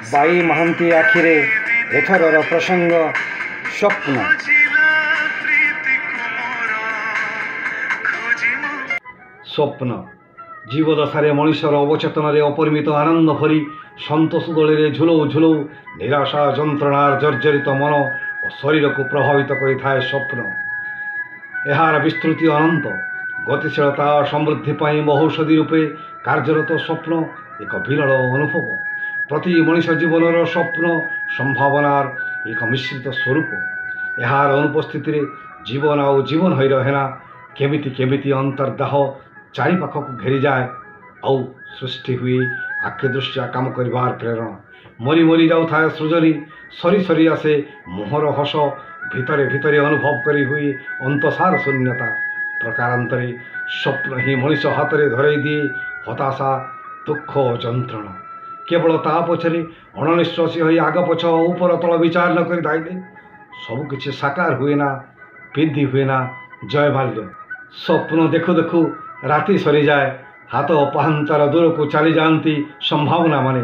By Mahanti आखिरे एथरर प्रसंग स्वप्न। स्वप्न जीवदशारे मनुष्यर अवचेतन अपरिमित आनंद भरी सतोष दल झुलौ झुलौ निराशा जंत्रणार जर्जरित मन और शरीर को प्रभावित करिथाए स्वप्न। यार विस्तृति अनंत गतिशीलता समृद्धि महौषधि रूपे कार्यरत स्वप्न एक विरल अनुभव। प्रति मनुष्य जीवन स्वप्न संभावनार एक मिश्रित स्वरूप। यार अनुपस्थित जीवन आउ जीवन हो रहेना केमिति केमिति अंतर्दाह चारिपाख को घेरी जाए आउ सृष्टि हुई आखि दृष्टिया काम करिवार प्रेरणा। मरी मरी जाऊ थाए सृजनी सरी सरी आसे मुहर हस भितरे भितरे अनुभव करी हुई अंतसार शून्यता। प्रकारांतरे स्वप्न ही मनुष्य हाथ में धरई दिए हताशा दुख जंत्रणा। केवल ता पछरे अणनिश्वासी हो आग पछ ऊपर तल विचार न कर दाइले सबकि साकार हुए ना विधि हुए ना जय बाल्य। स्वप्न देखु देखु राति सरी जाए हाथ पाहांतार दूर को चली जाती संभावना माने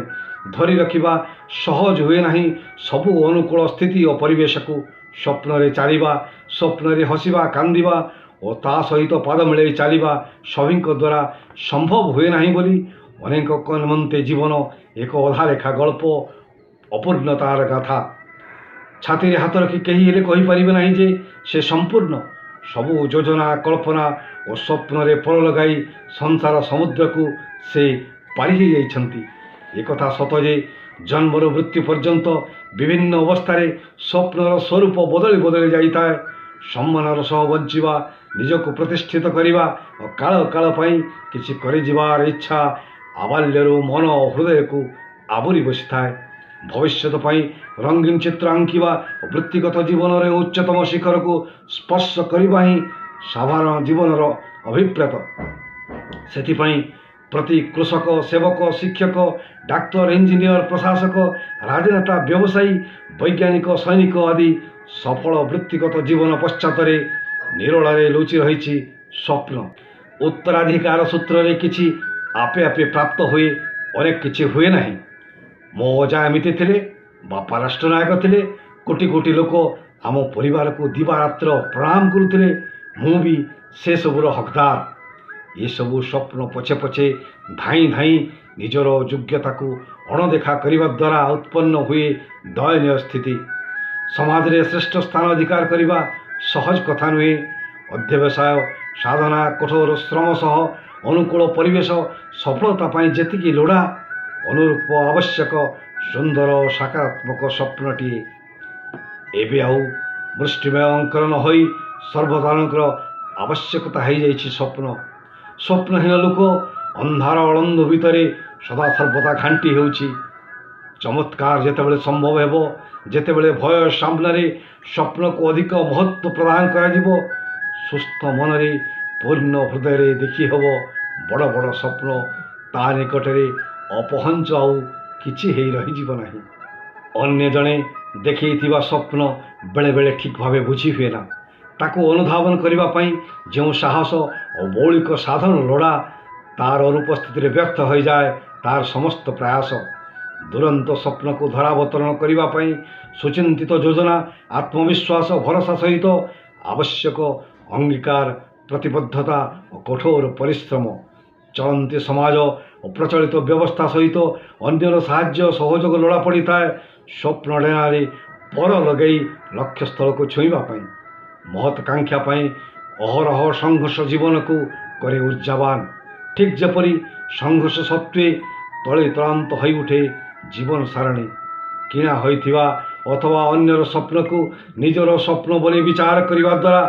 धरी रखा सहज हुए नहीं। सबू अनुकूल स्थिति और परिवेश को स्वप्न रे चलिबा स्वप्न रे हसिबा कांदिबा और ता सहित पाद मिले चलिबा सभी द्वारा संभव हुए नहीं बोली अनेक निमंते जीवन एक अधा लेखा गल्प अपूर्णतार गाथा। छाती रे हाथ रखी कही हेले कहि परिबे नहीं जे से संपूर्ण। सबू योजना कल्पना और स्वप्न रे पल लगाई संसार समुद्र को से पारि जाइछंती। एक कथा सत जे जन्मर मृत्यु पर्यंत विभिन्न अवस्था स्वप्नर स्वरूप बदली बदली जाए। सम्मानर सह बंचिबा निजको प्रतिष्ठित करिबा और काल काल पई किछि करि जिबार इच्छा आबाल्यरू मन हृदय को आवरी बसी थाए। भविष्यत पई रंगीन चित्र आंकिबा और वृत्तिगत जीवन रे उच्चतम शिखर को स्पर्श करिबा ही साधारण जीवनर अभिप्रेत। सेथिपई प्रति कृषक सेवक शिक्षक डाक्तर इंजीनियर प्रशासक राजनेता व्यवसायी वैज्ञानिक सैनिक आदि सफल वृत्तिगत जीवन पश्चात निरोल लुचि रही स्वप्न। उत्तराधिकार सूत्र रे किछि आपे आपे प्राप्त हुए अनेक किछि हुए नहीं। मो अजा एमिति थिले बापा राष्ट्रनायक थिले कोटि कोटि लोक आम परिवार को दिवारात्र प्रणाम करुथिले मु भी से सबुर हकदार। ये सबू स्वप्न पछे पछे धाई धाई निजर योग्यता को अणदेखा करने द्वारा उत्पन्न हुए दयनीय स्थिति। समाज रे श्रेष्ठ स्थान अधिकार करने सहज कथा नुहे। अध्यवसाय साधना कठोर श्रम सह अनुकूल परिवेश सफलता पाई जेतिकी लोड़ा अनुरूप आवश्यक सुंदर सकारात्मक स्वप्नटीए एबे आउ मृष्टिमय अंकरण होई सर्वसाधारणकर आवश्यकता हो जाइछि स्वप्न। स्वप्नहीन लोक अंधार अलंध भितर सदा सर्वदा घांटी होउछि। चमत्कार जेतेबेले संभव हेबो जेतेबेले भय सामने स्वप्न को अधिक महत्व प्रदान करा जिवो सुस्थ मन रे पूर्ण हृदय रे देखि हेबो बड़ बड़ स्वप्न ता निकटरे अपहंच आउ किछि हेई रहि जीव नाही। अन्य जणे देखैथिबा स्वप्न बेले बेले ठीक भावे बुझी हुए ना। ताको अनुधावन करने पाई जो साहस और मौलिक साधन लोड़ा तार अनुपस्थित व्यर्थ हो जाए तार समस्त प्रयास। दुरंत स्वप्न को धरावतरण करने पाई सुचिंतित योजना आत्मविश्वास भरोसा सहित आवश्यक अंगीकार प्रतिबद्धता और कठोर परिश्रम। चलती समाज और प्रचलित व्यवस्था सहित अन्यर साहाय्य सहयोग लोड़ा पड़ी थाए स्वप्न डेणारे पर लगे लक्ष्य स्थल को छुईबा पाई। महत्कांक्षा अहरह संघर्ष जीवन को करे उर्जावान। ठीक जपरी संघर्ष सत्वे तले तलांत हो उठे जीवन सारणी। किणा होइथिबा अथवा अन्यर स्वप्न को निजर स्वप्न बोली विचार करने द्वारा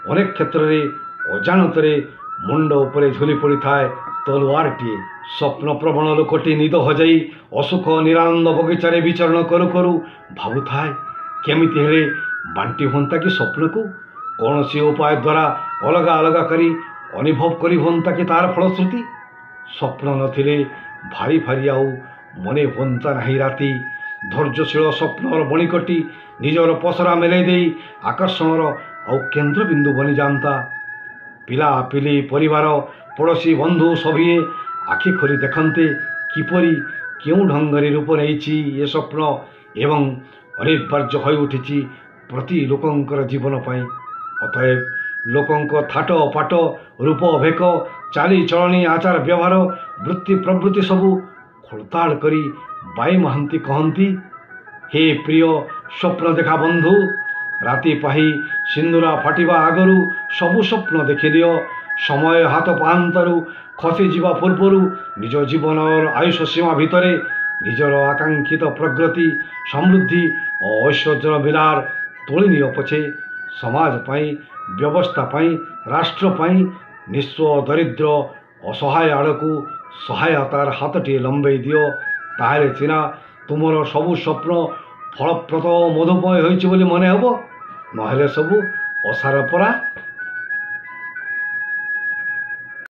अनेक क्षेत्र में अजाणतरे मुंड उपरे झुली पड़ी थाए तलवारटीए। स्वप्न प्रवण लोकटी निद हजाई असुख निरानंद बगीचारे विचरण करू करू भावु थाए केमिति हेले बांटी होंता कि स्वप्न को कौन सी उपाय द्वारा अलग अलग करी अनुभव करी होंता कि तार फलश्रुति। स्वप्न नथिले भारी भारी आउ मने होंता नहीं राति। धैर्यशील स्वप्नर बणिकटी निजर पसरा मेले दे आकर्षणर आउ केन्द्र बिंदु बनी जाता। पिला पिली परिवार पड़ोशी बंधु सभी आखि खोली देखते किपरि କେଉଁ ଢଙ୍ଗରେ ରୂପ ନେଇଛି ଏ ସ୍ୱପ୍ନ ଏବଂ ଅନିବାର୍ଯ୍ୟ ହୋଇ ଉଠିଛି ପ୍ରତି ଲୋକଙ୍କର ଜୀବନ ପାଇଁ। ଅତଏବ ଲୋକଙ୍କ ଥାଟ ପାଟ ରୂପ ଭେକ ଚାଲିଚଳଣି ଆଚାର ବ୍ୟବହାର ବୃତ୍ତି ପ୍ରବୃତ୍ତି ସବୁ ଖୋଳତାଡ଼ କରି ବାଇ ମହାନ୍ତି କହନ୍ତି, ହେ ପ୍ରିୟ ସ୍ୱପ୍ନ ଦେଖା ବନ୍ଧୁ, ରାତି ପାହି ସିନ୍ଦୁରା ଫାଟିବା ଆଗରୁ ସବୁ ସ୍ୱପ୍ନ ଦେଖିଦିଅ। ସମୟ ହାତ ପାହାନ୍ତରୁ ଖସିଯିବା ପୂର୍ବରୁ ନିଜ ଜୀବନର ଆୟୁଷ ସୀମା ଭିତରେ ନିଜର ଆକାଂକ୍ଷିତ ପ୍ରଗତି ସମୃଦ୍ଧି ଓ ଐଶ୍ୱର୍ଯ୍ୟର ମିନାର ତୋଳିନିଅ ପଛେ। ସମାଜ ପାଇଁ, ବ୍ୟବସ୍ଥା ପାଇଁ, ରାଷ୍ଟ୍ର ପାଇଁ ନିଃସ୍ୱ ଦରିଦ୍ର ଅସହାୟ ଆଡ଼କୁ ସହାୟତାର ହାତଟିଏ ଲମ୍ବେଇ ଦିଅ। ତାହେଲେ ସିନା ତୁମର ସବୁ ସ୍ୱପ୍ନ ଫଳପ୍ରଦ ଓ ମଧୁମୟ ହୋଇଛି ବୋଲି ମନେ ହେବ, ନହେଲେ ସବୁ ଅସାର ପରା।